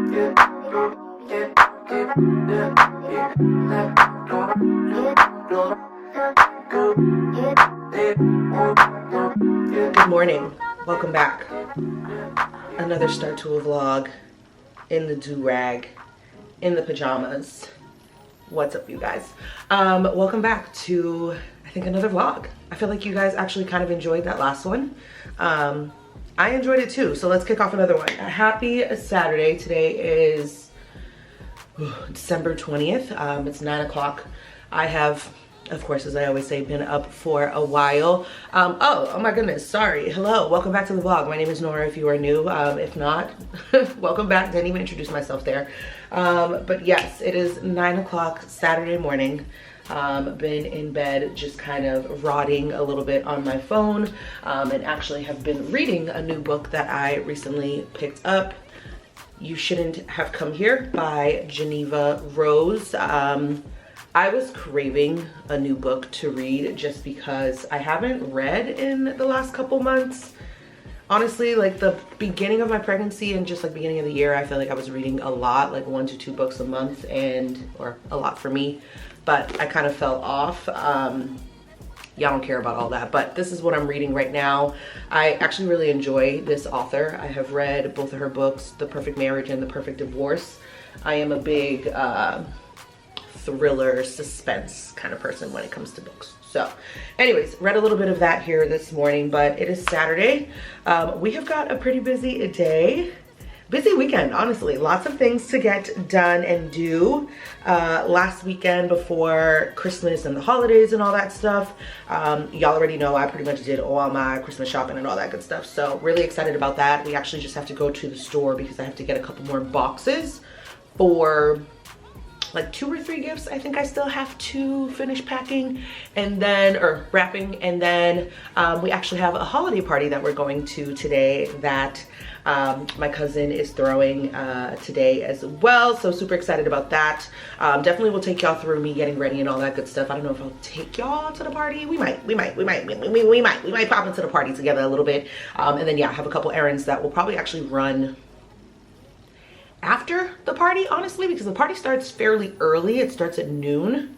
Good morning, welcome back. Another start to a vlog in the do-rag, in the pajamas. What's up, you guys? Welcome back to, I think, another vlog. I feel like you guys actually kind of enjoyed that last one. I enjoyed it too, so let's kick off another one. Happy Saturday. Today is December 20th. It's 9 o'clock. I have, of course, as I always say, been up for a while. Oh my goodness, sorry. Hello, welcome back to the vlog. My name is Nora if you are new. If not, welcome back. Didn't even introduce myself there. But yes, it is 9 o'clock Saturday morning. Been in bed just kind of rotting a little bit on my phone, and actually have been reading a new book that I recently picked up. You Shouldn't Have Come Here by Geneva Rose. I was craving a new book to read just because I haven't read in the last couple months. Honestly, like the beginning of my pregnancy and just like beginning of the year, I feel like I was reading a lot, like 1 to 2 books a month, or a lot for me, but I kind of fell off. Y'all don't care about all that, but this is what I'm reading right now. I actually really enjoy this author. I have read both of her books, The Perfect Marriage and The Perfect Divorce. I am a big thriller, suspense kind of person when it comes to books. So anyways, read a little bit of that here this morning, but it is Saturday. We have got a pretty busy day. Busy weekend, honestly. Lots of things to get done and do. Last weekend before Christmas and the holidays and all that stuff, y'all already know I pretty much did all my Christmas shopping and all that good stuff. So really excited about that. We actually just have to go to the store because I have to get a couple more boxes for like 2 or 3 gifts. I think I still have to finish packing and then, or wrapping. And then we actually have a holiday party that we're going to today that my cousin is throwing today as well. So super excited about that. Definitely will take y'all through me getting ready and all that good stuff. I don't know if I'll take y'all to the party. We might pop into the party together a little bit. And then yeah, I have a couple errands that will probably actually run after the party, honestly, because the party starts fairly early. It starts at noon.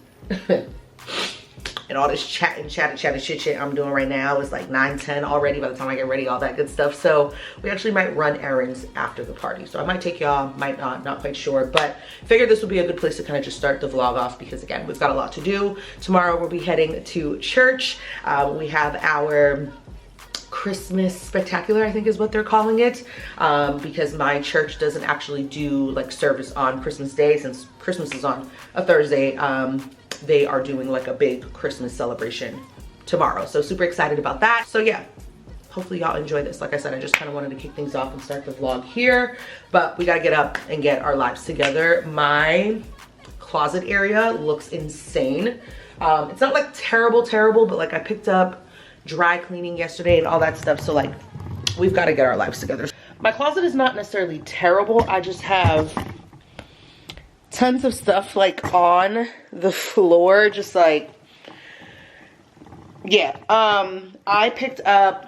And all this chatting shit I'm doing right now is like 9, 10 already by the time I get ready, all that good stuff. So we actually might run errands after the party. So I might take y'all, might not quite sure, but figured this would be a good place to kind of just start the vlog off because again, we've got a lot to do. Tomorrow we'll be heading to church. We have our Christmas spectacular, I think is what they're calling it, because my church doesn't actually do like service on Christmas Day. Since Christmas is on a Thursday, they are doing like a big Christmas celebration tomorrow. So super excited about that. So yeah, hopefully y'all enjoy this. Like I said, I just kind of wanted to kick things off and start the vlog here, but we got to get up and get our lives together. My closet area looks insane. It's not like terrible, but like I picked up dry cleaning yesterday and all that stuff, so like we've got to get our lives together. My closet is not necessarily terrible. I just have tons of stuff like on the floor, just like, yeah. I picked up,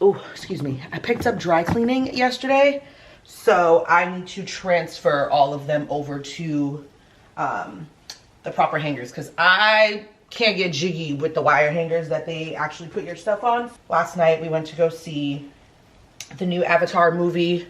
I picked up dry cleaning yesterday, so I need to transfer all of them over to the proper hangers because I can't get jiggy with the wire hangers that they actually put your stuff on. Last night we went to go see the new Avatar movie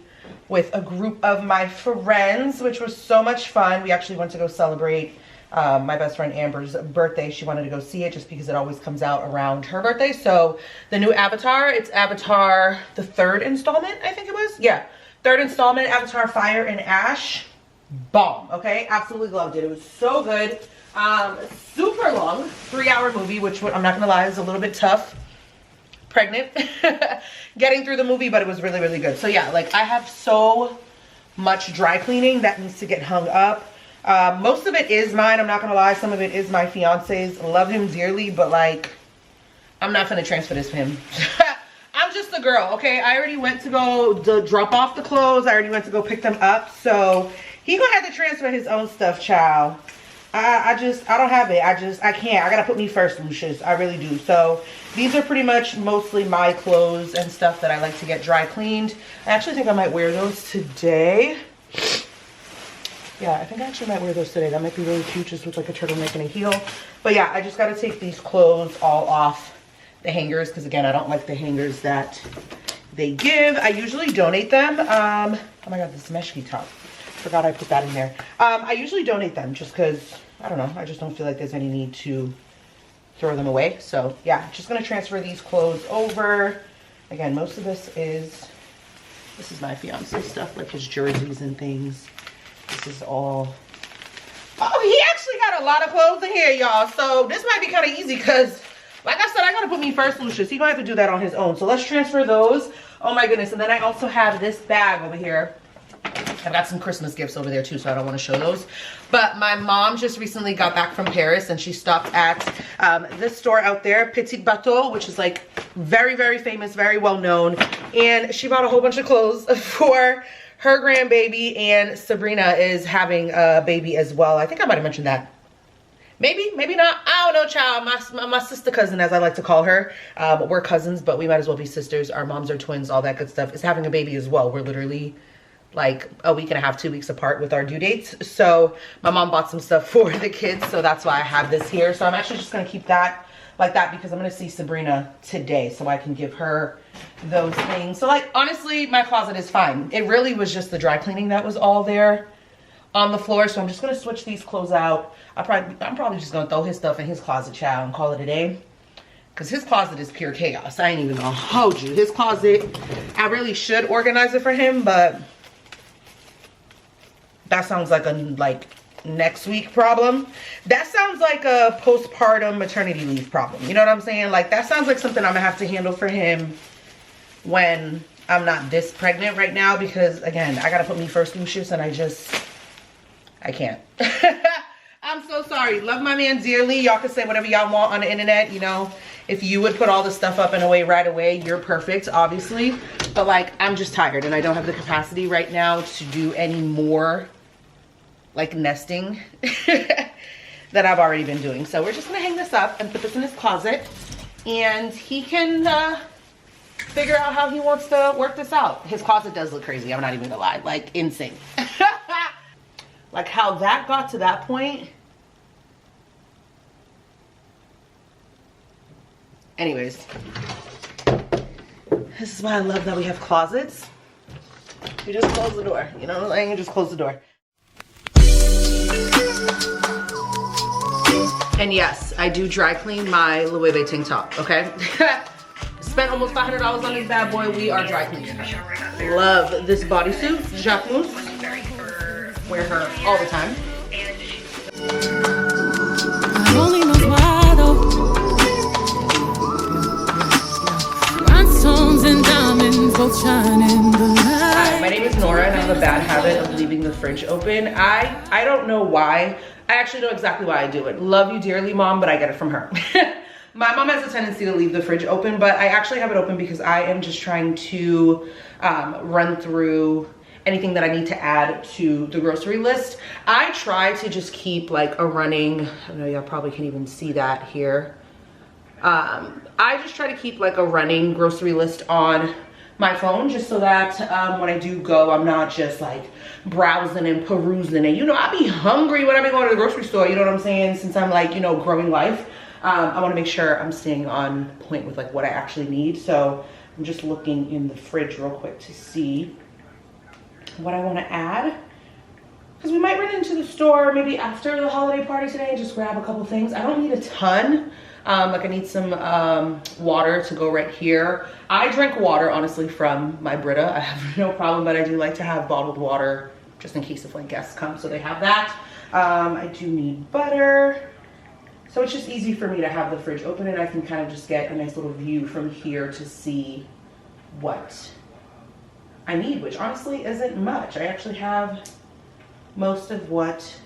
with a group of my friends, which was so much fun. We actually went to go celebrate my best friend Amber's birthday. She wanted to go see it just because it always comes out around her birthday. So the new Avatar, it's Avatar, the 3rd installment, I think it was. Yeah, 3rd installment, Avatar Fire and Ash. Bomb, okay? Absolutely loved it. It was so good. Super long, 3-hour movie, which I'm not gonna lie is a little bit tough. Pregnant getting through the movie, but it was really, really good. So yeah, like I have so much dry cleaning that needs to get hung up. Most of it is mine, I'm not gonna lie. Some of it is my fiance's. Love him dearly, but like I'm not gonna transfer this to him. I'm just a girl, okay? I already went to go drop off the clothes. I already went to go pick them up, so he gonna have to transfer his own stuff, child. I don't have it. I can't. I gotta put me first, Lucius. I really do. So these are pretty much mostly my clothes and stuff that I like to get dry cleaned. I actually think I might wear those today. Yeah, I think I actually might wear those today. That might be really cute, just with like a turtleneck and a heel. But yeah, I just got to take these clothes all off the hangers because again, I don't like the hangers that they give. I usually donate them. Oh my God, this meshki top. Forgot I put that in there. I usually donate them just because, I don't know, I just don't feel like there's any need to throw them away. So yeah, just gonna transfer these clothes over. Again, most of this is my fiance stuff, like his jerseys and things. This is all, oh, he actually got a lot of clothes in here, y'all. So this might be kind of easy because, like I said, I gotta put me first, Lucius. He's gonna have to do that on his own. So let's transfer those. Oh my goodness. And then I also have this bag over here. I've got some Christmas gifts over there too, so I don't want to show those. But my mom just recently got back from Paris and she stopped at this store out there, Petit Bateau, which is like very, very famous, very well known. And she bought a whole bunch of clothes for her grandbaby, and Sabrina is having a baby as well. I think I might have mentioned that. Maybe, maybe not. I don't know, child. My sister cousin, as I like to call her. We're cousins, but we might as well be sisters. Our moms are twins, all that good stuff. Is having a baby as well. We're literally like a week and a half, 2 weeks apart with our due dates. So my mom bought some stuff for the kids, so that's why I have this here. So I'm actually just gonna keep that like that because I'm gonna see Sabrina today, so I can give her those things. So like, honestly, my closet is fine. It really was just the dry cleaning that was all there on the floor. So I'm just gonna switch these clothes out. I'm probably just gonna throw his stuff in his closet, child, and call it a day. Because his closet is pure chaos. I ain't even gonna hold you. His closet, I really should organize it for him, but that sounds like a next week problem. That sounds like a postpartum maternity leave problem. You know what I'm saying? Like, that sounds like something I'm gonna have to handle for him when I'm not this pregnant right now, because again, I gotta put me first, Lucius, and I can't. I'm so sorry. Love my man dearly. Y'all can say whatever y'all want on the internet. You know, if you would put all the stuff up and away right away, you're perfect, obviously. But like, I'm just tired and I don't have the capacity right now to do any more like nesting that I've already been doing. So we're just gonna hang this up and put this in his closet, and he can figure out how he wants to work this out. His closet does look crazy, I'm not even gonna lie, like insane. Like how that got to that point. Anyways, this is why I love that we have closets. You just close the door, you know what I'm saying? You just close the door. And yes, I do dry clean my Loewe tank top, okay? Spent almost $500 on this bad boy. We are dry cleaning. Love this bodysuit, Jacquemus. Wear her all the time. Hi, my name is Nora and I have a bad habit of leaving the fridge open. I don't know why. I actually know exactly why I do it. Love you dearly, Mom, but I get it from her. My mom has a tendency to leave the fridge open, but I actually have it open because I am just trying to run through anything that I need to add to the grocery list. I try to just keep like a running, I know y'all probably can't even see that here. I just try to keep like a running grocery list on my phone just so that when I do go, I'm not just like browsing and perusing. And you know, I be hungry when I be going to the grocery store, you know what I'm saying? Since I'm like, you know, growing life, I wanna make sure I'm staying on point with like what I actually need. So I'm just looking in the fridge real quick to see what I wanna add. Because we might run into the store maybe after the holiday party today and just grab a couple things. I don't need a ton. Like I need some water to go right here. I drink water, honestly, from my Brita. I have no problem, but I do like to have bottled water just in case if like guests come, so they have that. I do need butter. So it's just easy for me to have the fridge open and I can kind of just get a nice little view from here to see what I need, which honestly isn't much. I actually have most of what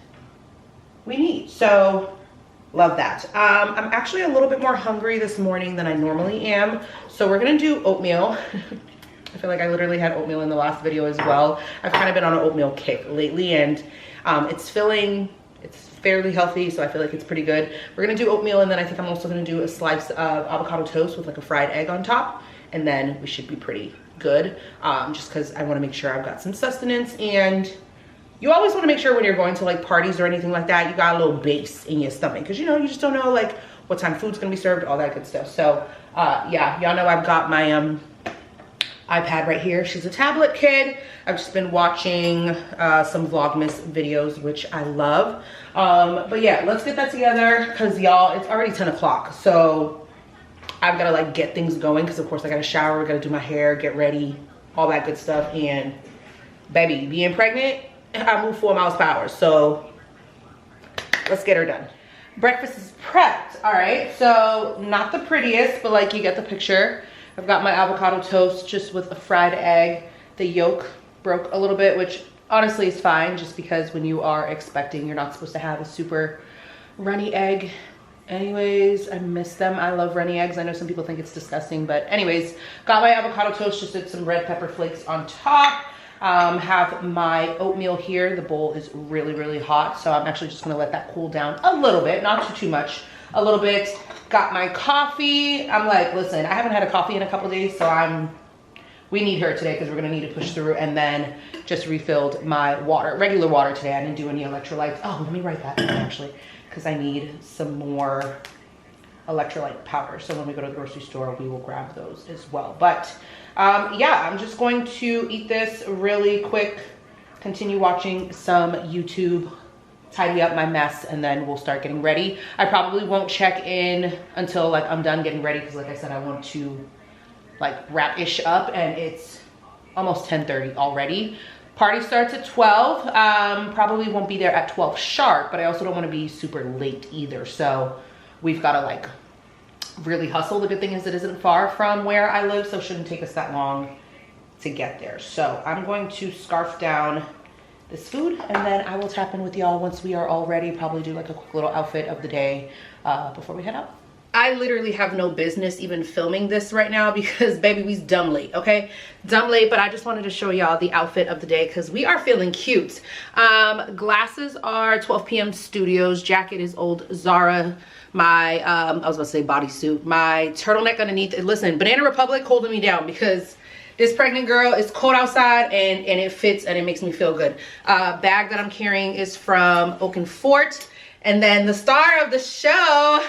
we need. So love that. I'm actually a little bit more hungry this morning than I normally am. So we're gonna do oatmeal. I feel like I literally had oatmeal in the last video as well. I've kind of been on an oatmeal kick lately and it's filling, it's fairly healthy, so I feel like it's pretty good. We're gonna do oatmeal and then I think I'm also gonna do a slice of avocado toast with like a fried egg on top, and then we should be pretty good, just because I wanna make sure I've got some sustenance and you always want to make sure when you're going to like parties or anything like that, you got a little base in your stomach, because you know, you just don't know like what time food's gonna be served, all that good stuff. So yeah, y'all know I've got my iPad right here. She's a tablet kid. I've just been watching some Vlogmas videos, which I love. But yeah, let's get that together, because y'all, it's already 10 o'clock. So I've got to like get things going, because of course I got to shower, got to do my hair, get ready, all that good stuff. And baby, being pregnant, I move 4 miles per hour. So let's get her done. Breakfast is prepped. All right, so not the prettiest, but like you get the picture. I've got my avocado toast just with a fried egg. The yolk broke a little bit, which honestly is fine, just because when you are expecting, you're not supposed to have a super runny egg. Anyways, I miss them. I love runny eggs. I know some people think it's disgusting, but anyways, got my avocado toast, just did some red pepper flakes on top. Have my oatmeal here. The bowl is really, really hot, so I'm actually just gonna let that cool down a little bit, not too much, a little bit. Got my coffee. I'm like, listen, I haven't had a coffee in a couple days, so we need her today, because we're gonna need to push through. And then just refilled my water, regular water today. I didn't do any electrolytes. Oh, let me write that down actually, because I need some more electrolyte powder. So when we go to the grocery store, we will grab those as well. But yeah, I'm just going to eat this really quick, continue watching some YouTube, tidy up my mess, and then we'll start getting ready. I probably won't check in until like I'm done getting ready, because like I said, I want to like wrap-ish up, and it's almost 10:30 already. Party starts at 12. Probably won't be there at 12 sharp, but I also don't want to be super late either. So we've got to like really hustle. The good thing is it isn't far from where I live, so it shouldn't take us that long to get there. So I'm going to scarf down this food, and then I will tap in with y'all once we are all ready. Probably do like a quick little outfit of the day before we head out. I literally have no business even filming this right now, because baby, we's dumb late, okay? Dumb late, but I just wanted to show y'all the outfit of the day, because we are feeling cute. Glasses are 12 PM Studios. Jacket is old Zara. My, I was about to say bodysuit. My turtleneck underneath. Listen, Banana Republic holding me down, because this pregnant girl, is cold outside, and it fits, and it makes me feel good. Bag that I'm carrying is from Oak and Fort. And then the star of the show,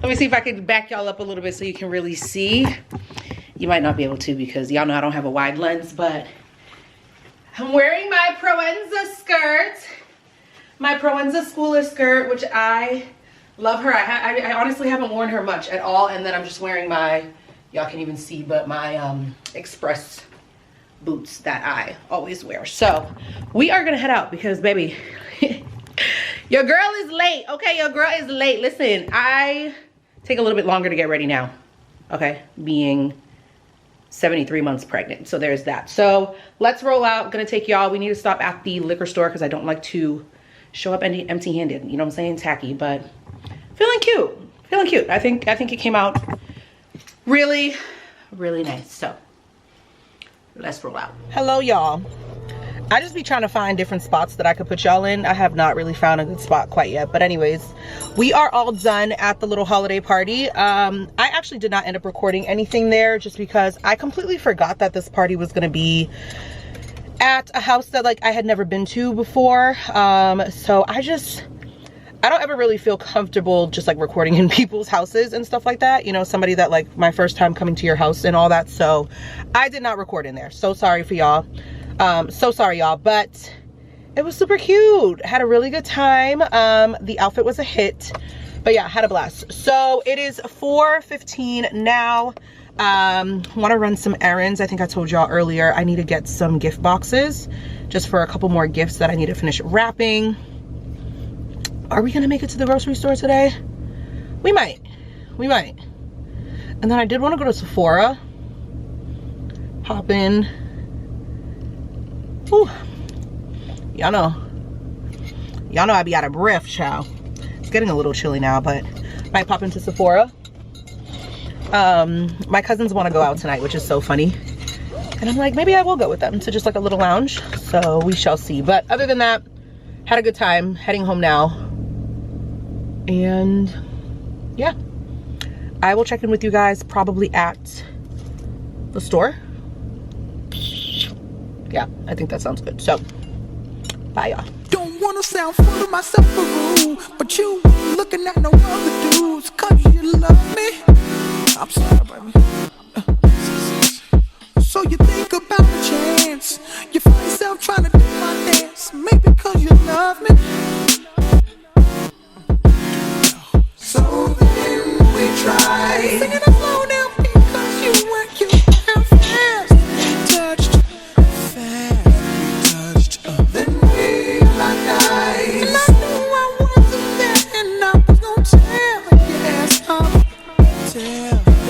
let me see if I can back y'all up a little bit so you can really see. You might not be able to, because y'all know I don't have a wide lens, but I'm wearing my Proenza skirt. My Proenza schooler skirt, which I love her. I honestly haven't worn her much at all. And then I'm just wearing my, y'all can even see, but my Express boots that I always wear. So we are gonna head out, because baby, your girl is late. Okay, your girl is late. Listen, I take a little bit longer to get ready now, okay, being 73 months pregnant. So there's that. So let's roll out. I'm gonna take y'all. We need to stop at the liquor store, because I don't like to show up empty-handed. You know what I'm saying? Tacky, but feeling cute. Feeling cute. I think it came out really, really nice. So let's roll out. Hello, y'all. I just be trying to find different spots that I could put y'all in. I have not really found a good spot quite yet, but anyways, we are all done at the little holiday party. I actually did not end up recording anything there, just because I completely forgot that this party was gonna be at a house that like I had never been to before. So I don't ever really feel comfortable just like recording in people's houses and stuff like that, you know, somebody that like my first time coming to your house and all that. So I did not record in there. So sorry for y'all. So sorry y'all, but it was super cute. Had a really good time. The outfit was a hit, but yeah, had a blast. So it is 4:15 now. Want to run some errands. I think I told y'all earlier I need to get some gift boxes just for a couple more gifts that I need to finish wrapping. Are we gonna make it to the grocery store today? We might. And then I did want to go to Sephora, pop in. Ooh, y'all know I be out of breath, child. It's getting a little chilly now, but might pop into Sephora. My cousins want to go out tonight, which is so funny, and I'm like, maybe I will go with them to just like a little lounge, so we shall see. But other than that, had a good time. Heading home now, and yeah, I will check in with you guys probably at the store. Yeah, I think that sounds good. So Bye, y'all. Don't wanna sound full of myself or rude, but you looking at no other dudes, cause you love me. I'm sorry, baby. So you think about a chance, you find yourself trying to do my dance, maybe cause you love me. So then we try singing it slow now because you were cute and fast. Touched, then we locked eyes. And I knew I wasn't there, and I was gonna tell your ass up.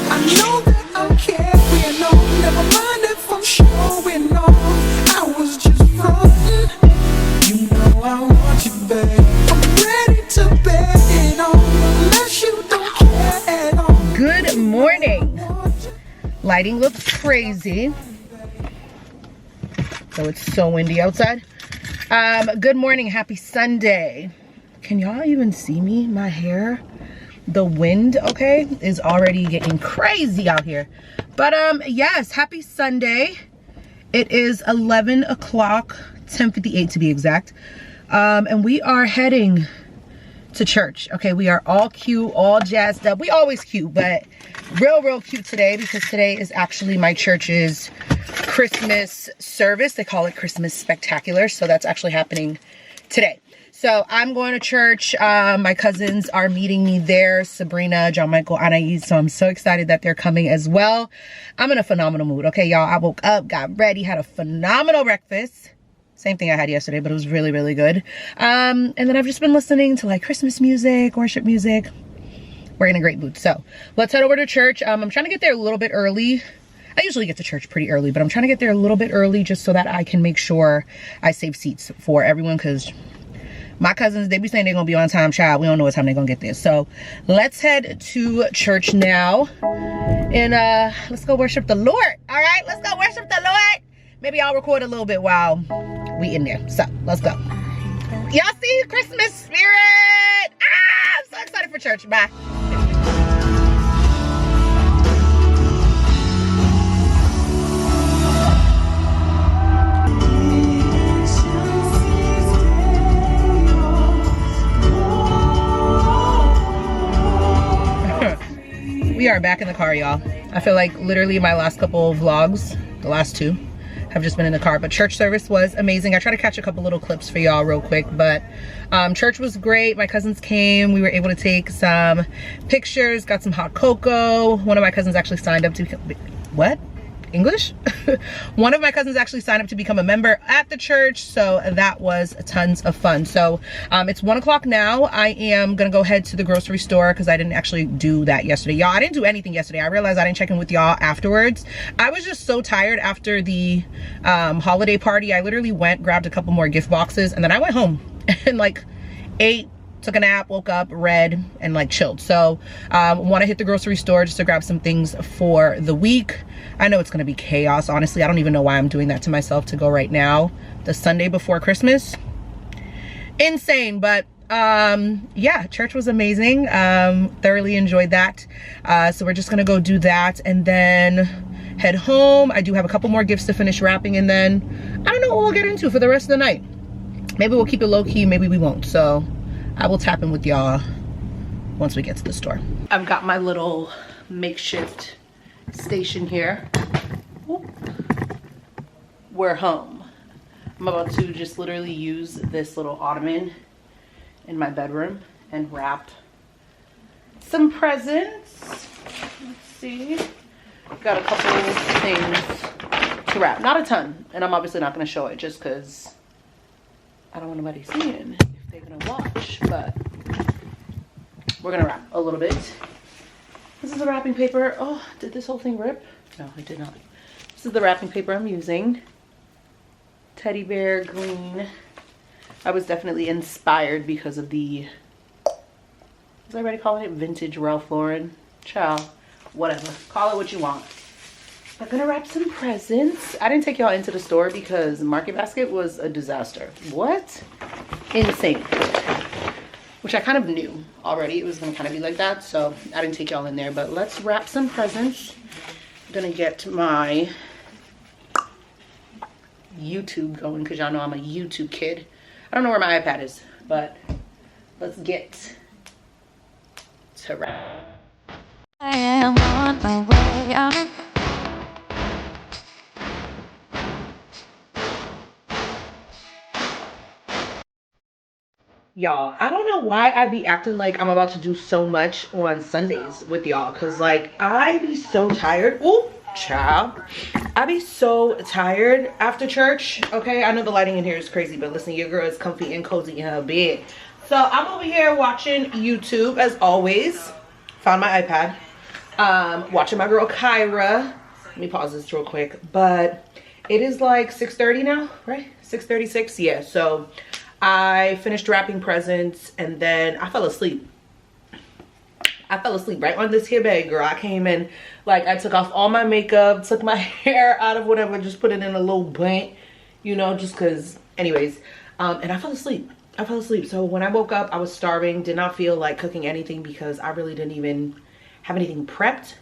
I know that I'm carrying on, never mind if I'm showing off. I was just frontin'. You know I want you, babe. I'm ready to bet it on, unless you don't care at all. Good morning. Lighting looks crazy. So it's so windy outside. Good morning, happy Sunday. Can y'all even see me? My hair, the wind, okay, is already getting crazy out here. But yes, happy Sunday. It is 11 o'clock, 10:58 to be exact. And we are heading to church. Okay, we are all cute, all jazzed up. We always cute, but real cute today because today is actually my church's Christmas service. They call it Christmas Spectacular. So that's actually happening today. So I'm going to church. My cousins are meeting me there. Sabrina, John Michael, Anais. So I'm so excited that they're coming as well. I'm in a phenomenal mood. Okay, y'all, I woke up, got ready, had a phenomenal breakfast. Same thing I had yesterday, but it was really good. And then I've just been listening to like Christmas music, worship music. We're in a great mood. So let's head over to church. I'm trying to get there a little bit early. I usually get to church pretty early, but I'm trying to get there a little bit early just so that I can make sure I save seats for everyone, because my cousins, they be saying they're gonna be on time, child. We don't know what time they're gonna get there. So let's head to church now and let's go worship the Lord. All right, let's go worship the Lord. Maybe I'll record a little bit while we in there. So let's go. Y'all see Christmas spirit? I'm so excited for church. Bye. We are back in the car, y'all. I feel like literally my last couple of vlogs, the last two, have just been in the car, but church service was amazing. I tried to catch a couple little clips for y'all real quick, but church was great. My cousins came. We were able to take some pictures, got some hot cocoa. One of my cousins actually signed up to become, what? English? One of my cousins actually signed up to become a member at the church, so that was tons of fun. So it's 1 o'clock now. I am gonna go head to the grocery store because I didn't actually do that yesterday. Y'all, I didn't do anything yesterday. I realized I didn't check in with y'all afterwards. I was just so tired after the holiday party. I literally went, grabbed a couple more gift boxes, and then I went home and like ate, took a nap, woke up, read, and like chilled. So want to hit the grocery store just to grab some things for the week. I know it's gonna be chaos, honestly. I don't even know why I'm doing that to myself to go right now, the Sunday before Christmas. Insane. But yeah, church was amazing. Thoroughly enjoyed that. So we're just gonna go do that and then head home. I do have a couple more gifts to finish wrapping, and then I don't know what we'll get into for the rest of the night. Maybe we'll keep it low-key, maybe we won't. So I will tap in with y'all once we get to the store. I've got my little makeshift station here. We're home. I'm about to just literally use this little ottoman in my bedroom and wrap some presents. Let's see. Got a couple things to wrap. Not a ton, and I'm obviously not going to show it just because I don't want nobody seeing if they're going to watch, but we're going to wrap a little bit. This is the wrapping paper. Oh, did this whole thing rip? No, it did not. This is the wrapping paper I'm using. Teddy bear green. I was definitely inspired because of the, is everybody calling it vintage Ralph Lauren? Child, whatever. Call it what you want. I'm gonna wrap some presents. I didn't take y'all into the store because Market Basket was a disaster. What? Insane. Which I kind of knew already it was gonna kind of be like that, so I didn't take y'all in there. But let's wrap some presents. I'm gonna get my YouTube going because y'all know I'm a YouTube kid. don't know where my iPad is, but let's get to wrap. I am on my way. I'm Y'all, I don't know why I be acting like I'm about to do so much on Sundays with y'all, because like I be so tired. Ooh, child, I be so tired after church. Okay, I know the lighting in here is crazy, but listen, your girl is comfy and cozy in her bed. So I'm over here watching YouTube as always. Found my iPad. Watching my girl Kyra. Let me pause this real quick. But it is like 6:30 now, right? 6:36. Yeah. So I finished wrapping presents and then I fell asleep. I fell asleep right on this here bed, girl. I came in, like, I took off all my makeup, took my hair out of whatever, just put it in a little bun, you know, just because, anyways. And I fell asleep. I fell asleep. So when I woke up, I was starving, did not feel like cooking anything because I really didn't even have anything prepped.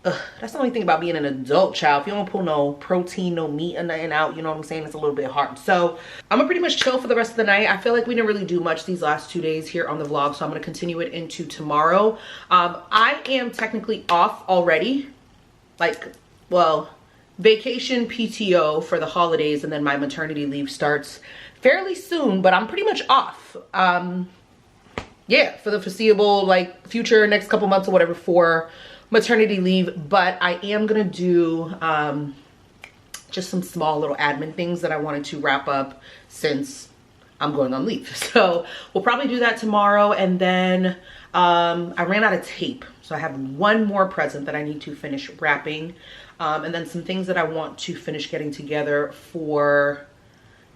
Ugh, that's the only thing about being an adult, child. If you don't pull no protein, no meat or nothing out, you know what I'm saying, it's a little bit hard. So I'm gonna pretty much chill for the rest of the night. I feel like we didn't really do much these last 2 days here on the vlog, so I'm gonna continue it into tomorrow. I am technically off already, like, well, vacation PTO for the holidays, and then my maternity leave starts fairly soon, but I'm pretty much off. Yeah, for the foreseeable, like, future, next couple months or whatever for maternity leave. But I am gonna do just some small little admin things that I wanted to wrap up since I'm going on leave. So we'll probably do that tomorrow. And then I ran out of tape, so I have one more present that I need to finish wrapping, and then some things that I want to finish getting together for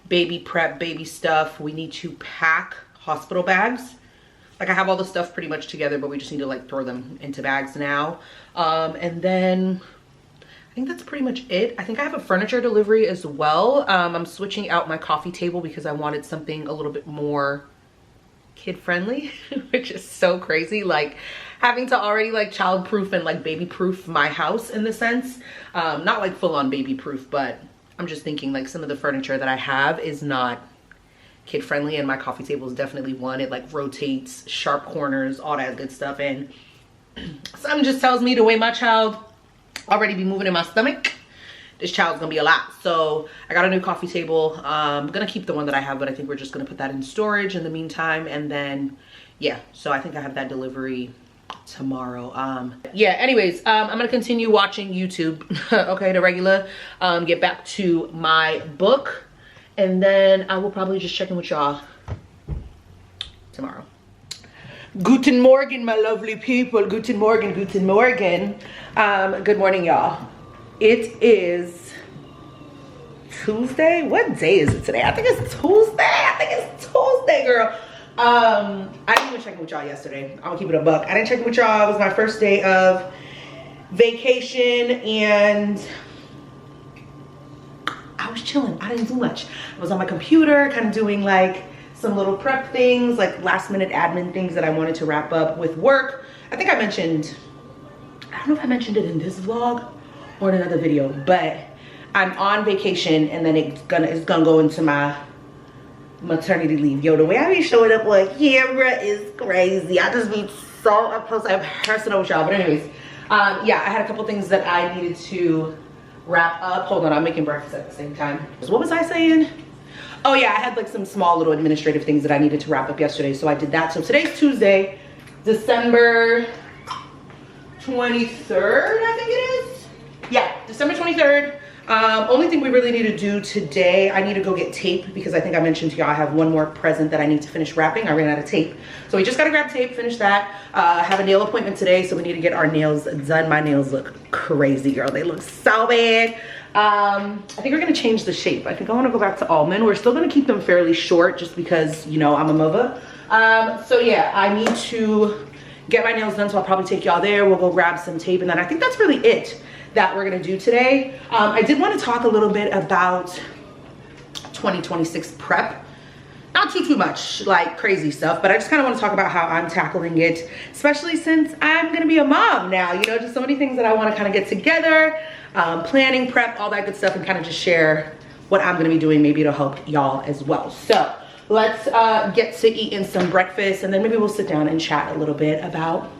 baby prep, baby stuff. We need to pack hospital bags. Like, I have all the stuff pretty much together, but we just need to like throw them into bags now. And then I think that's pretty much it. I think I have a furniture delivery as well. I'm switching out my coffee table because I wanted something a little bit more kid friendly, which is so crazy. Like, having to already like child proof and like baby proof my house in the sense, not like full on baby proof, but I'm just thinking like some of the furniture that I have is not kid friendly, and my coffee table is definitely one. It like rotates, sharp corners, all that good stuff, and something just tells me the way my child already be moving in my stomach, this child's gonna be a lot. So I got a new coffee table. I'm gonna keep the one that I have, but I think we're just gonna put that in storage in the meantime. And then yeah, so I think I have that delivery tomorrow. Yeah, anyways, I'm gonna continue watching YouTube. Okay, the regular, get back to my book, and then I will probably just check in with y'all tomorrow. Guten Morgen, my lovely people. Guten Morgen, guten Morgen. Good morning, y'all. It is Tuesday. What day is it today? I think it's Tuesday. Girl. I didn't even check in with y'all yesterday. I'm gonna keep it a buck. I didn't check in with y'all. It was my first day of vacation, and I was chilling. I didn't do much. I was on my computer kind of doing like some little prep things, like last minute admin things that I wanted to wrap up with work. I think I mentioned, I don't know if I mentioned it in this vlog or in another video, but I'm on vacation, and then it's gonna go into my maternity leave. Yo, the way I be showing up on camera is crazy. I just be so up close. I'm personal with y'all. But anyways, yeah, I had a couple things that I needed to wrap up. Hold on, I'm making breakfast at the same time. What was I saying? Oh yeah, I had like some small little administrative things that I needed to wrap up yesterday, so I did that. So today's Tuesday, December 23rd, I think it is. Yeah, December 23rd. Only thing we really need to do today, I need to go get tape, because I think I mentioned to y'all I have one more present that I need to finish wrapping. I ran out of tape, so we just gotta grab tape, finish that. I have a nail appointment today, so we need to get our nails done. My nails look crazy, girl. They look so bad. I think we're gonna change the shape. I think I want to go back to almond. We're still gonna keep them fairly short just because, you know, I'm a mother. So yeah, I need to get my nails done, so I'll probably take y'all there. We'll go grab some tape, and then I think that's really it that we're gonna do today. I did want to talk a little bit about 2026 prep. Not too much like crazy stuff, but I just kind of want to talk about how I'm tackling it, especially since I'm gonna be a mom now. You know, just so many things that I want to kind of get together, planning, prep, all that good stuff, and kind of just share what I'm gonna be doing. Maybe it'll help y'all as well. So let's get to eating some breakfast, and then maybe we'll sit down and chat a little bit about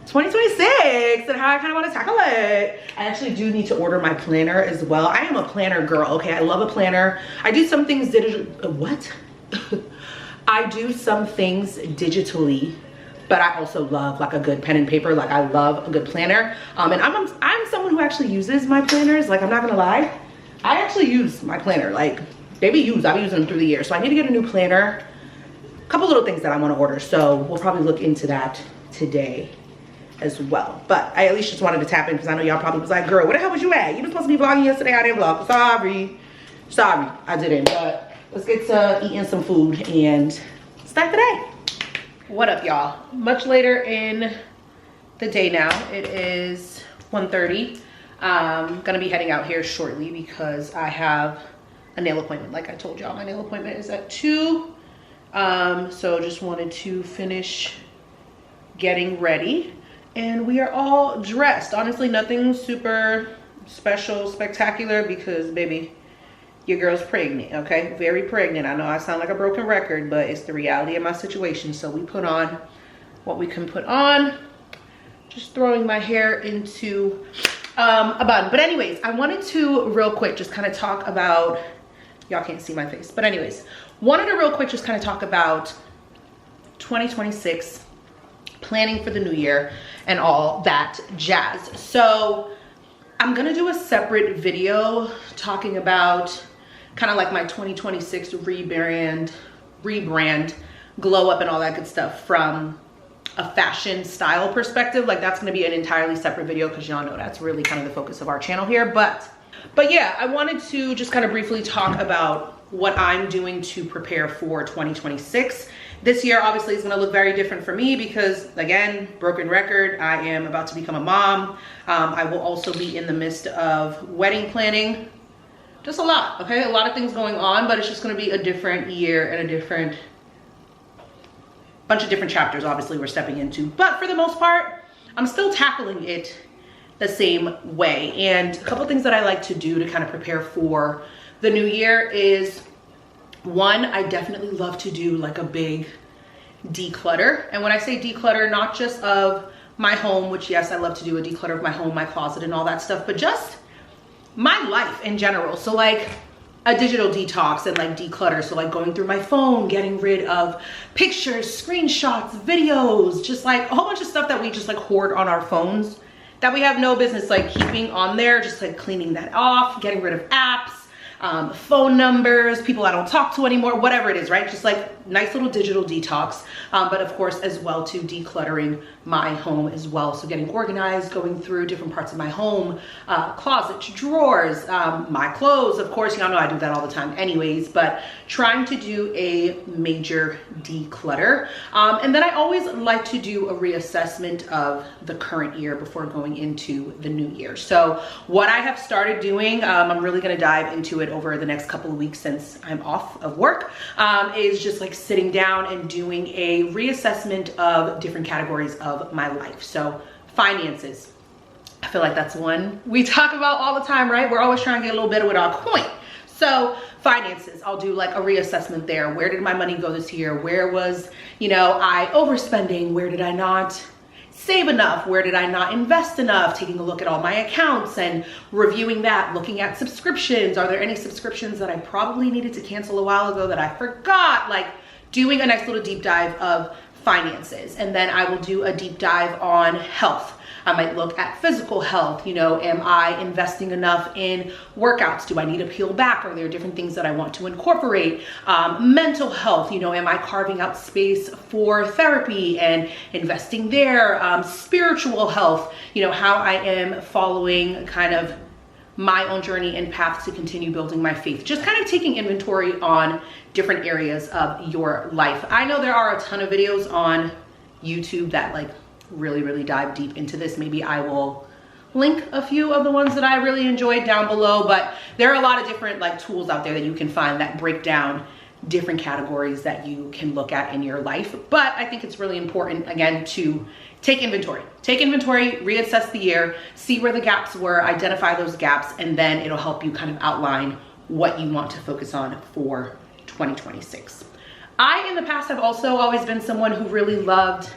2026 and how I kind of want to tackle it. I actually do need to order my planner as well. I am a planner girl, okay? I love a planner. I do some things what? I do some things digitally, but I also love like a good pen and paper. Like I love a good planner. And I'm someone who actually uses my planners. Like I'm not gonna lie, I actually use my planner. Like I've been using them through the years. So I need to get a new planner. A couple little things that I want to order. So we'll probably look into that today as well. But I at least just wanted to tap in because I know y'all probably was like, girl, where the hell was you at? You were supposed to be vlogging yesterday. I didn't vlog. Sorry, I didn't. But let's get to eating some food and start the day. What up, y'all? Much later in the day now. It is 1:30. I'm gonna be heading out here shortly because I have a nail appointment. Like I told y'all, my nail appointment is at 2. So just wanted to finish getting ready, and we are all dressed. Honestly, nothing super special, spectacular, because baby, your girl's pregnant, okay? Very pregnant. I know I sound like a broken record, but it's the reality of my situation. So we put on what we can put on. Just throwing my hair into a bun. But anyways, I wanted to real quick just kind of talk about, y'all can't see my face, but anyways, wanted to real quick just kind of talk about 2026, planning for the new year and all that jazz. So I'm gonna do a separate video talking about kind of like my 2026 rebrand, glow up and all that good stuff from a fashion style perspective. Like that's gonna be an entirely separate video because y'all know that's really kind of the focus of our channel here. But yeah, I wanted to just kind of briefly talk about what I'm doing to prepare for 2026. This year obviously is going to look very different for me because, again, broken record, I am about to become a mom. I will also be in the midst of wedding planning. Just a lot, okay? A lot of things going on, but it's just going to be a different year and a bunch of different chapters obviously we're stepping into. But for the most part, I'm still tackling it the same way. And a couple things that I like to do to kind of prepare for the new year is, one, I definitely love to do like a big declutter. And when I say declutter, not just of my home, which yes, I love to do a declutter of my home, my closet and all that stuff, but just my life in general. So like a digital detox and like declutter. So like going through my phone, getting rid of pictures, screenshots, videos, just like a whole bunch of stuff that we just like hoard on our phones that we have no business like keeping on there, just like cleaning that off, getting rid of apps, phone numbers, people I don't talk to anymore, whatever it is, right? Just like nice little digital detox. But of course, as well to decluttering my home as well. So getting organized, going through different parts of my home, closets, drawers, my clothes. Of course, y'all know I do that all the time anyways, but trying to do a major declutter. And then I always like to do a reassessment of the current year before going into the new year. So what I have started doing, I'm really gonna dive into it over the next couple of weeks since I'm off of work, is just like sitting down and doing a reassessment of different categories of my life. So finances, I feel like that's one we talk about all the time, right? We're always trying to get a little better with our coin. So finances, I'll do like a reassessment there. Where did my money go this year? Where was, I overspending? Where did I not save enough? Where did I not invest enough? Taking a look at all my accounts and reviewing that, looking at subscriptions. Are there any subscriptions that I probably needed to cancel a while ago that I forgot? Like doing a nice little deep dive of finances. And then I will do a deep dive on health. I might look at physical health. Am I investing enough in workouts? Do I need to peel back? Are there different things that I want to incorporate? Mental health, am I carving out space for therapy and investing there? Spiritual health, how I am following kind of my own journey and path to continue building my faith. Just kind of taking inventory on different areas of your life. I know there are a ton of videos on YouTube that like really dive deep into this. Maybe I will link a few of the ones that I really enjoyed down below, but there are a lot of different like tools out there that you can find that break down different categories that you can look at in your life. But I think it's really important, again, to take inventory, reassess the year, see where the gaps were, identify those gaps, and then it'll help you kind of outline what you want to focus on for 2026. I, in the past, have also always been someone who really loved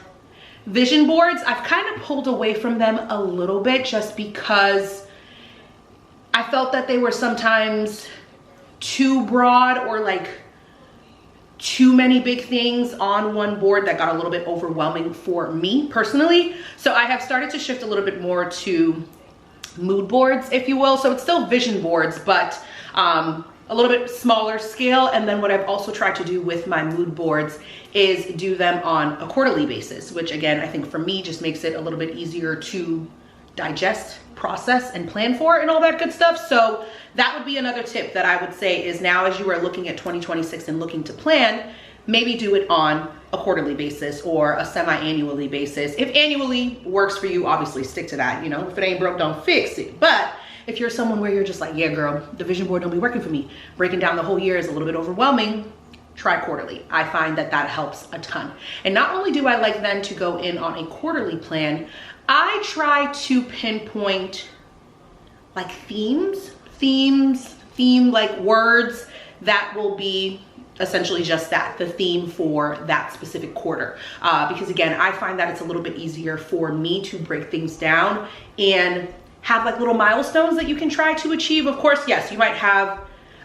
vision boards. I've kind of pulled away from them a little bit just because I felt that they were sometimes too broad, or like too many big things on one board that got a little bit overwhelming for me personally. So I have started to shift a little bit more to mood boards, if you will. So it's still vision boards, but a little bit smaller scale. And then what I've also tried to do with my mood boards is do them on a quarterly basis, which again, I think for me just makes it a little bit easier to digest, process, and plan for, and all that good stuff. So that would be another tip that I would say is, now as you are looking at 2026 and looking to plan, maybe do it on a quarterly basis or a semi-annually basis. If annually works for you, obviously stick to that. You know, if it ain't broke, don't fix it. But if you're someone where you're just like, yeah, girl, the vision board don't be working for me, breaking down the whole year is a little bit overwhelming, try quarterly. I find that that helps a ton. And not only do I like then to go in on a quarterly plan, I try to pinpoint like theme like words that will be essentially just that, the theme for that specific quarter. Because again, I find that it's a little bit easier for me to break things down and have like little milestones that you can try to achieve. Of course, yes, you might have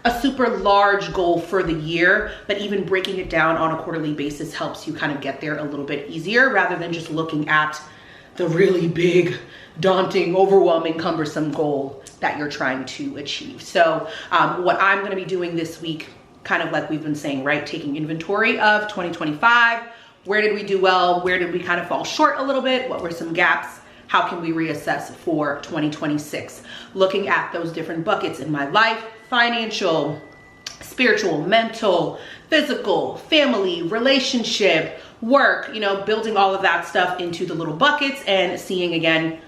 a super large goal for the year, but even breaking it down on a quarterly basis helps you kind of get there a little bit easier, rather than just looking at the really big, daunting, overwhelming, cumbersome goal that you're trying to achieve. So what I'm gonna be doing this week, kind of like we've been saying, right? Taking inventory of 2025. Where did we do well? Where did we kind of fall short a little bit? What were some gaps? How can we reassess for 2026? Looking at those different buckets in my life: financial, spiritual, mental, physical, family, relationship, work, you know, building all of that stuff into the little buckets and seeing again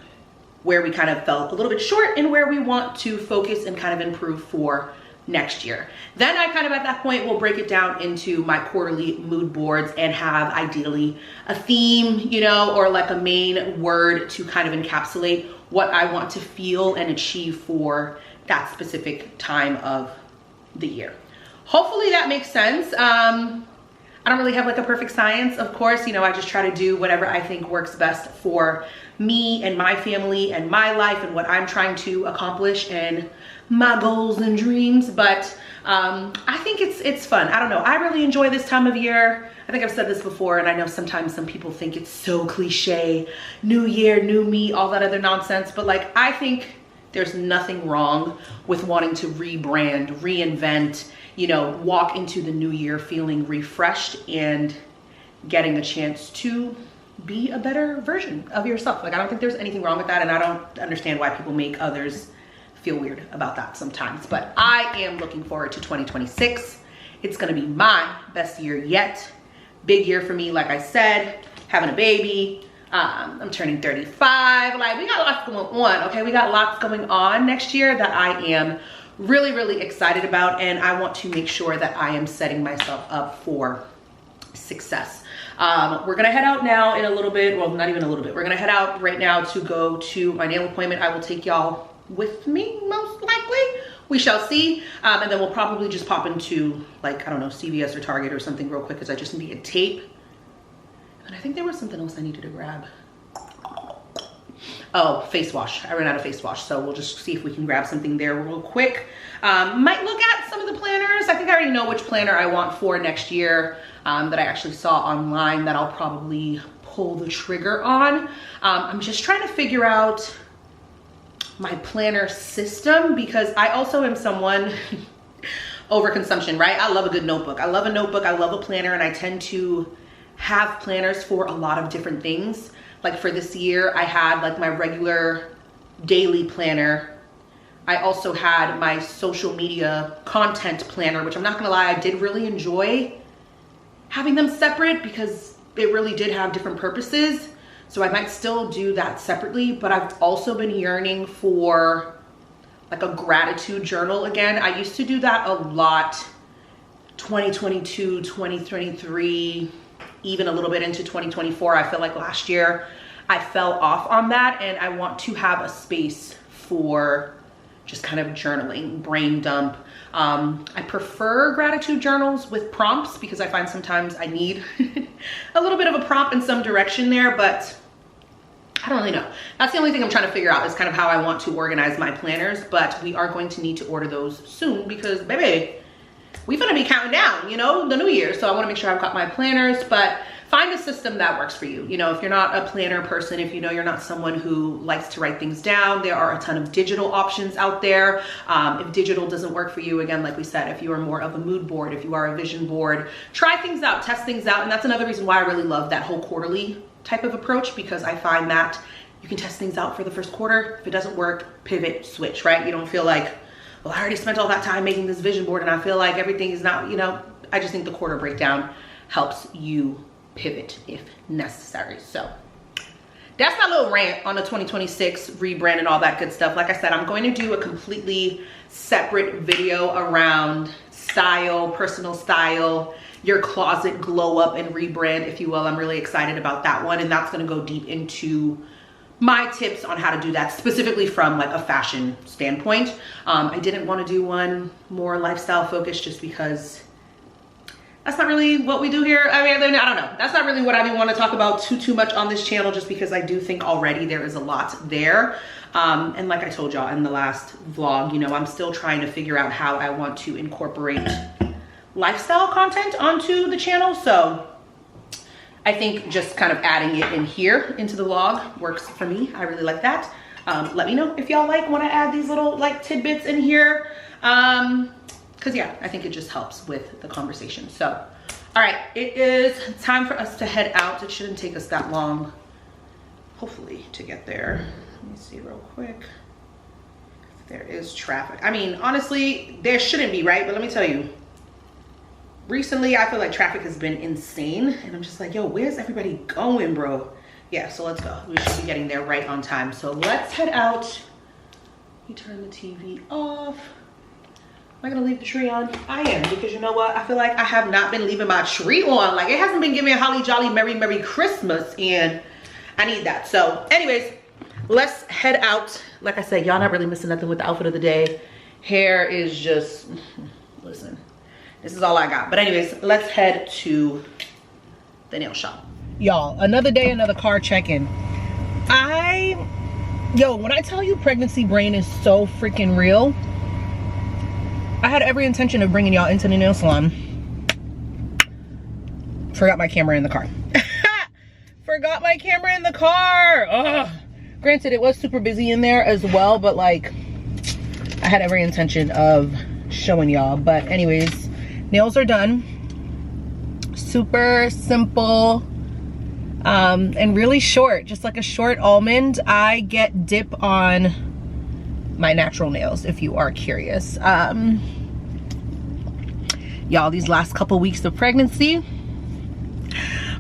where we kind of fell a little bit short and where we want to focus and kind of improve for next year. Then I kind of at that point will break it down into my quarterly mood boards and have ideally a theme, you know, or like a main word to kind of encapsulate what I want to feel and achieve for that specific time of the year. Hopefully that makes sense. I don't really have like a perfect science, of course. You know, I just try to do whatever I think works best for me and my family and my life and what I'm trying to accomplish and my goals and dreams. But I think it's fun. I don't know. I really enjoy this time of year. I think I've said this before, and I know sometimes some people think it's so cliche, new year, new me, all that other nonsense. But like, I think there's nothing wrong with wanting to rebrand, reinvent, you know, walk into the new year feeling refreshed and getting a chance to be a better version of yourself. Like, I don't think there's anything wrong with that, and I don't understand why people make others feel weird about that sometimes. But I am looking forward to 2026. It's gonna be my best year yet. Big year for me, like I said, having a baby. I'm turning 35. Like, we got lots going on, okay? We got lots going on next year that I am really, really excited about, and I want to make sure that I am setting myself up for success. We're gonna head out now in a little bit. Well, not even a little bit. We're gonna head out right now to go to my nail appointment. I will take y'all with me, most likely. We shall see. And then we'll probably just pop into, like, I don't know, CVS or Target or something real quick, because I just need a tape. And I think there was something else I needed to grab. Oh, face wash. I ran out of face wash, so we'll just see if we can grab something there real quick. Might look at some of the planners. I think I already know which planner I want for next year, that I actually saw online that I'll probably pull the trigger on. I'm just trying to figure out my planner system, because I also am someone overconsumption, right? I love a good notebook. I love a notebook. I love a planner, and I tend to have planners for a lot of different things. Like for this year, I had like my regular daily planner. I also had my social media content planner, which I'm not gonna lie, I did really enjoy having them separate because it really did have different purposes. So I might still do that separately, but I've also been yearning for like a gratitude journal again. I used to do that a lot, 2022, 2023, even a little bit into 2024. I feel like last year I fell off on that, and I want to have a space for just kind of journaling, brain dump, I prefer gratitude journals with prompts because I find sometimes I need a little bit of a prompt in some direction there, but I don't really know. That's the only thing I'm trying to figure out is kind of how I want to organize my planners, but we are going to need to order those soon because, baby, we're gonna be counting down, you know, the new year. So I wanna make sure I've got my planners, but find a system that works for you. You know, if you're not a planner person, if you know you're not someone who likes to write things down, there are a ton of digital options out there. If digital doesn't work for you, again, like we said, if you are more of a mood board, if you are a vision board, try things out, test things out. And that's another reason why I really love that whole quarterly type of approach, because I find that you can test things out for the first quarter. If it doesn't work, pivot, switch, right? You don't feel like, well, I already spent all that time making this vision board and I feel like everything is not, you know, I just think the quarter breakdown helps you pivot if necessary. So that's my little rant on the 2026 rebrand and all that good stuff. Like I said, I'm going to do a completely separate video around style, personal style, your closet glow up and rebrand, if you will. I'm really excited about that one, and that's going to go deep into my tips on how to do that, specifically from like a fashion standpoint. I didn't want to do one more lifestyle focused just because that's not really what we do here. I mean, I don't know. That's not really what I want to talk about too much on this channel, just because I do think already there is a lot there. And like I told y'all in the last vlog, you know, I'm still trying to figure out how I want to incorporate lifestyle content onto the channel. So I think just kind of adding it in here into the vlog works for me. I really like that. Let me know if y'all want to add these little like tidbits in here. Cause yeah, I think it just helps with the conversation. So, all right, it is time for us to head out. It shouldn't take us that long, hopefully, to get there. Let me see real quick if there is traffic. I mean, honestly, there shouldn't be, right? But let me tell you, recently I feel like traffic has been insane, and I'm just like, yo, where's everybody going, bro? Yeah, so let's go. We should be getting there right on time. So let's head out. Let me turn the TV off. Am I gonna leave the tree on? I am, because you know what? I feel like I have not been leaving my tree on. Like, it hasn't been giving me a holly jolly merry Christmas, and I need that. So anyways, let's head out. Like I said, y'all not really missing nothing with the outfit of the day. Hair is just, listen, this is all I got. But anyways, let's head to the nail shop. Y'all, another day, another car check-in. Yo, when I tell you pregnancy brain is so freaking real, I had every intention of bringing y'all into the nail salon. Forgot my camera in the car. Forgot my camera in the car. Ugh. Granted, it was super busy in there as well, but like, I had every intention of showing y'all. But anyways, nails are done. Super simple and really short, just like a short almond. I get dip on my natural nails, if you are curious. Y'all, these last couple weeks of pregnancy,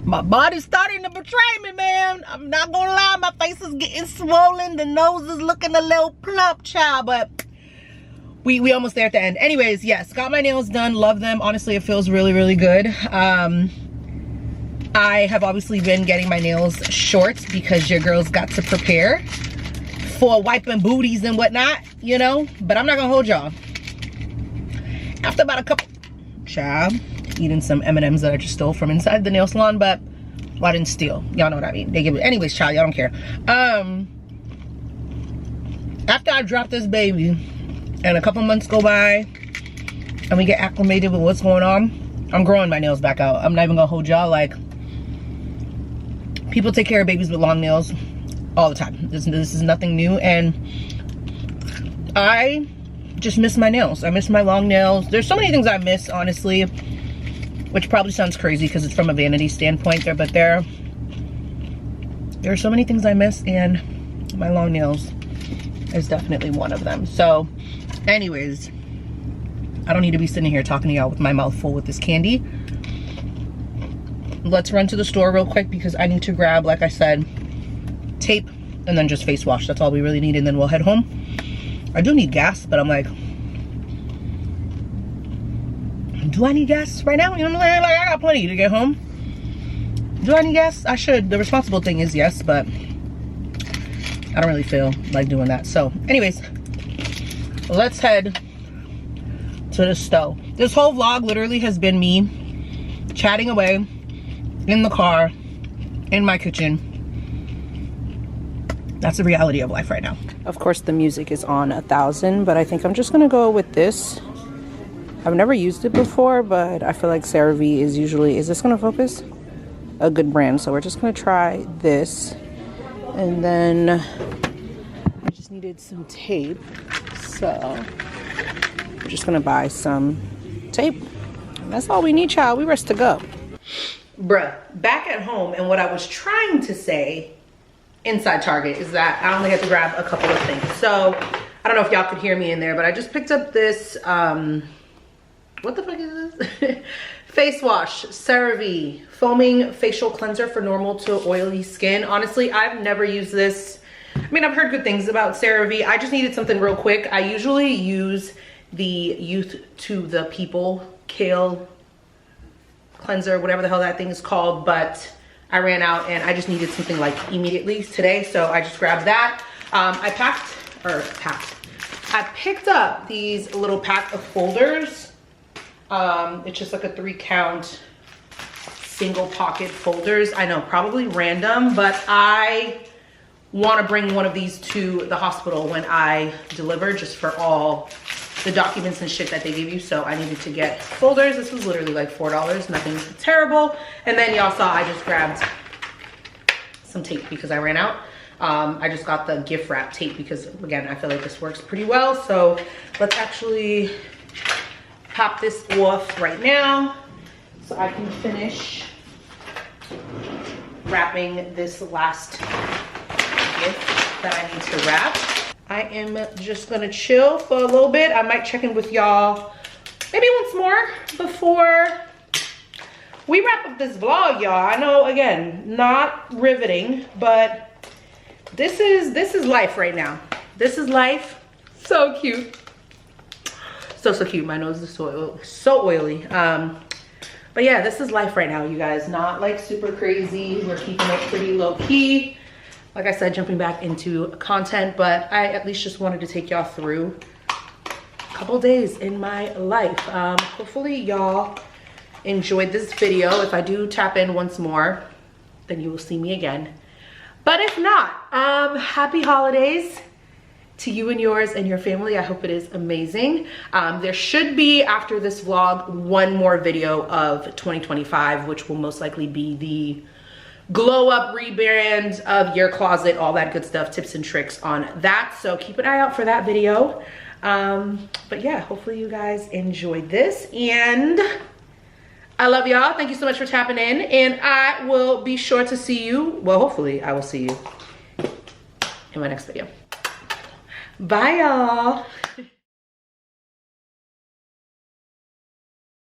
my body's starting to betray me, man. I'm not gonna lie, my face is getting swollen, the nose is looking a little plump, child, but we almost there at the end. Anyways, yes, got my nails done, love them. Honestly, it feels really good. I have obviously been getting my nails short because your girl's got to prepare for wiping booties and whatnot, you know, but I'm not gonna hold y'all. After about a couple, child, eating some M&Ms that I just stole from inside the nail salon, but well, I didn't steal. Y'all know what I mean. They give it, anyways, child, y'all don't care. After I drop this baby and a couple months go by and we get acclimated with what's going on, I'm growing my nails back out. I'm not even gonna hold y'all. Like, people take care of babies with long nails all the time. This is nothing new, and I just miss my nails. I miss my long nails. There's so many things I miss, honestly, which probably sounds crazy because it's from a vanity standpoint there, but there are so many things I miss, and my long nails is definitely one of them. So anyways, I don't need to be sitting here talking to y'all with my mouth full with this candy. Let's run to the store real quick because I need to grab, like I said, tape and then just face wash. That's all we really need, and then we'll head home. I do need gas, but I'm like, do I need gas right now? You know what I'm saying? Like, I got plenty to get home. Do I need gas? I should. The responsible thing is yes, but I don't really feel like doing that. So anyways, let's head to the stove. This whole vlog literally has been me chatting away in the car, in my kitchen. That's the reality of life right now. Of course, the music is on 1,000, but I think I'm just gonna go with this. I've never used it before, but I feel like CeraVe is usually, is this gonna focus? A good brand. So we're just gonna try this. And then I just needed some tape. So we're just gonna buy some tape. And that's all we need, child. We rest to go. Bruh, back at home, and what I was trying to say inside Target is that I only had to grab a couple of things. So I don't know if y'all could hear me in there, but I just picked up this what the fuck is this? Face wash, CeraVe foaming facial cleanser for normal to oily skin. Honestly, I've never used this. I mean, I've heard good things about CeraVe. I just needed something real quick. I usually use the Youth to the People Kale cleanser, whatever the hell that thing is called, but I ran out and I just needed something like immediately today, so I just grabbed that. I picked up these little pack of folders. It's just like a 3-count single pocket folders. I know, probably random, but I want to bring one of these to the hospital when I deliver, just for all the documents and shit that they give you. So I needed to get folders. This was literally like $4, nothing terrible. And then y'all saw I just grabbed some tape because I ran out. I just got the gift wrap tape because, again, I feel like this works pretty well. So let's actually pop this off right now so I can finish wrapping this last gift that I need to wrap. I am just gonna chill for a little bit. I might check in with y'all maybe once more before we wrap up this vlog, y'all. I know, again, not riveting, but this is life right now. This is life. So cute. So cute. My nose is so oily. But yeah, this is life right now, you guys. Not like super crazy. We're keeping it pretty low key. Like I said, jumping back into content, but I at least just wanted to take y'all through a couple days in my life. Hopefully y'all enjoyed this video. If I do tap in once more, then you will see me again. But if not, happy holidays to you and yours and your family. I hope it is amazing. There should be, after this vlog, one more video of 2025, which will most likely be the glow up rebrand of your closet, all that good stuff, tips and tricks on that. So keep an eye out for that video. But yeah, hopefully you guys enjoyed this, and I love y'all. Thank you so much for tapping in, and I will be sure to see you, well, hopefully I will see you in my next video. Bye y'all.